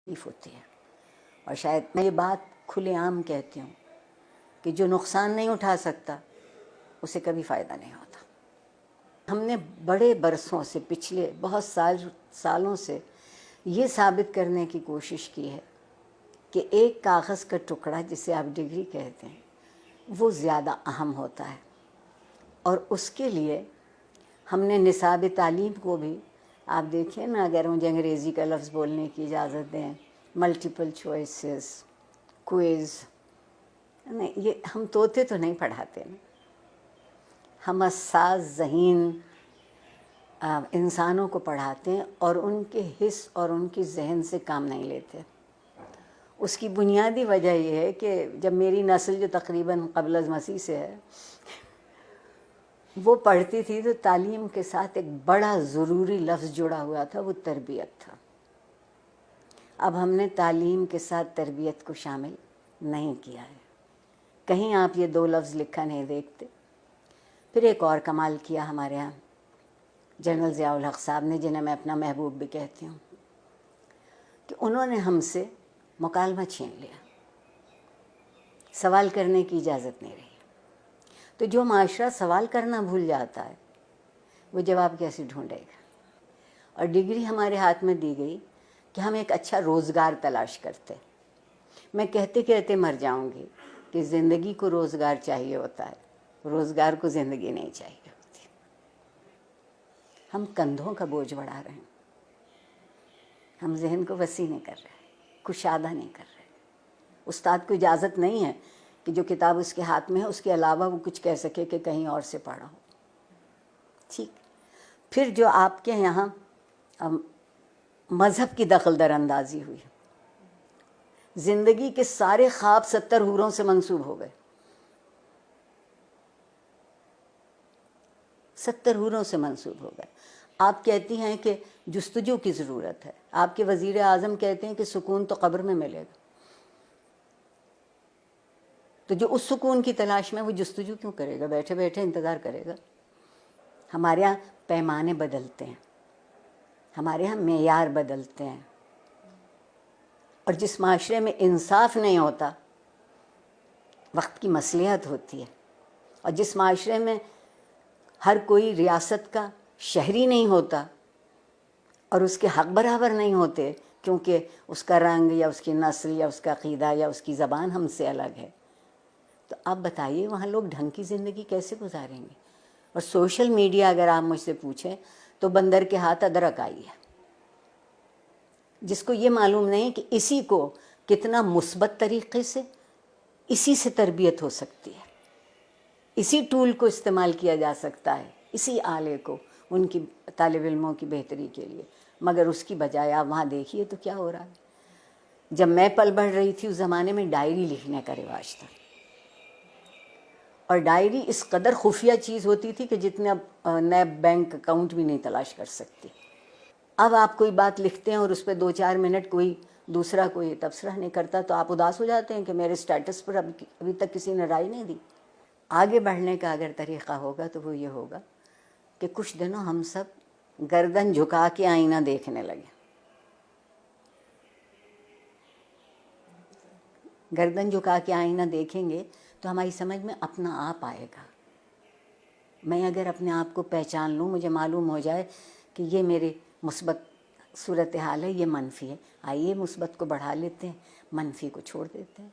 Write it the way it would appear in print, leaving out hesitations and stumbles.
تکلیف ہوتی ہے. اور شاید میں یہ بات کھلے عام کہتی ہوں کہ جو نقصان نہیں اٹھا سکتا اسے کبھی فائدہ نہیں ہوتا. ہم نے بڑے برسوں سے، پچھلے بہت سالوں سے یہ ثابت کرنے کی کوشش کی ہے کہ ایک کاغذ کا ٹکڑا جسے آپ ڈگری کہتے ہیں وہ زیادہ اہم ہوتا ہے. اور اس کے لیے ہم نے نصاب تعلیم کو بھی، آپ دیکھیں نا، اگر مجھے انگریزی کا لفظ بولنے کی اجازت دیں، ملٹیپل چوائسز، کوئز، نہیں، یہ ہم طوطے تو نہیں پڑھاتے نا، ہم حساس ذہین انسانوں کو پڑھاتے ہیں اور ان کے حس اور ان کی ذہن سے کام نہیں لیتے. اس کی بنیادی وجہ یہ ہے کہ جب میری نسل جو تقریباً قبل از مسیح سے ہے وہ پڑھتی تھی تو تعلیم کے ساتھ ایک بڑا ضروری لفظ جڑا ہوا تھا، وہ تربیت تھا. اب ہم نے تعلیم کے ساتھ تربیت کو شامل نہیں کیا ہے. کہیں آپ یہ دو لفظ لکھا نہیں دیکھتے. پھر ایک اور کمال کیا ہمارے ہاں جنرل ضیاء الحق صاحب نے، جنہیں میں اپنا محبوب بھی کہتی ہوں، کہ انہوں نے ہم سے مکالمہ چھین لیا، سوال کرنے کی اجازت نہیں رہی. تو جو معاشرہ سوال کرنا بھول جاتا ہے وہ جواب کیسے ڈھونڈے گا؟ اور ڈگری ہمارے ہاتھ میں دی گئی کہ ہم ایک اچھا روزگار تلاش کرتے. میں کہتے کہتے مر جاؤں گی کہ زندگی کو روزگار چاہیے ہوتا ہے، روزگار کو زندگی نہیں چاہیے ہوتی. ہم کندھوں کا بوجھ بڑھا رہے ہیں، ہم ذہن کو وسیع نہیں کر رہے، کشادہ نہیں کر رہے. استاد کو اجازت نہیں ہے کہ جو کتاب اس کے ہاتھ میں ہے اس کے علاوہ وہ کچھ کہہ سکے کہ کہیں اور سے پڑھا ہو. ٹھیک. پھر جو آپ کے یہاں مذہب کی دخل در اندازی ہوئی، زندگی کے سارے خواب 70 حوروں سے منسوب ہو گئے. 70 حوروں سے منسوب ہو گئے. آپ کہتی ہیں کہ جستجو کی ضرورت ہے، آپ کے وزیر اعظم کہتے ہیں کہ سکون تو قبر میں ملے گا. تو جو اس سکون کی تلاش میں، وہ جستجو کیوں کرے گا؟ بیٹھے بیٹھے انتظار کرے گا. ہمارے یہاں پیمانے بدلتے ہیں، ہمارے یہاں معیار بدلتے ہیں. اور جس معاشرے میں انصاف نہیں ہوتا وقت کی مصلحت ہوتی ہے. اور جس معاشرے میں ہر کوئی ریاست کا شہری نہیں ہوتا اور اس کے حق برابر نہیں ہوتے کیونکہ اس کا رنگ یا اس کی نسل یا اس کا عقیدہ یا اس کی زبان ہم سے الگ ہے، تو آپ بتائیے وہاں لوگ ڈھنگ کی زندگی کیسے گزاریں گے؟ اور سوشل میڈیا اگر آپ مجھ سے پوچھیں تو بندر کے ہاتھ ادرک آئی ہے. جس کو یہ معلوم نہیں کہ اسی کو کتنا مثبت طریقے سے، اسی سے تربیت ہو سکتی ہے، اسی ٹول کو استعمال کیا جا سکتا ہے، اسی آلے کو ان کی طالب علموں کی بہتری کے لیے. مگر اس کی بجائے آپ وہاں دیکھیے تو کیا ہو رہا ہے. جب میں پل بڑھ رہی تھی اس زمانے میں ڈائری لکھنے کا رواج تھا، اور ڈائری اس قدر خفیہ چیز ہوتی تھی کہ جتنے اب نیب بینک اکاؤنٹ بھی نہیں تلاش کر سکتی. اب آپ کوئی بات لکھتے ہیں اور اس پہ 2-4 منٹ کوئی دوسرا کوئی تبصرہ نہیں کرتا تو آپ اداس ہو جاتے ہیں کہ میرے سٹیٹس پر ابھی تک کسی نے رائے نہیں دی. آگے بڑھنے کا اگر طریقہ ہوگا تو وہ یہ ہوگا کہ کچھ دنوں ہم سب گردن جھکا کے آئینہ دیکھنے لگے. گردن جھکا کے آئینہ دیکھیں گے تو ہماری سمجھ میں اپنا آپ آئے گا. میں اگر اپنے آپ کو پہچان لوں، مجھے معلوم ہو جائے کہ یہ میرے مثبت صورتحال ہے، یہ منفی ہے، آئیے مثبت کو بڑھا لیتے ہیں، منفی کو چھوڑ دیتے ہیں.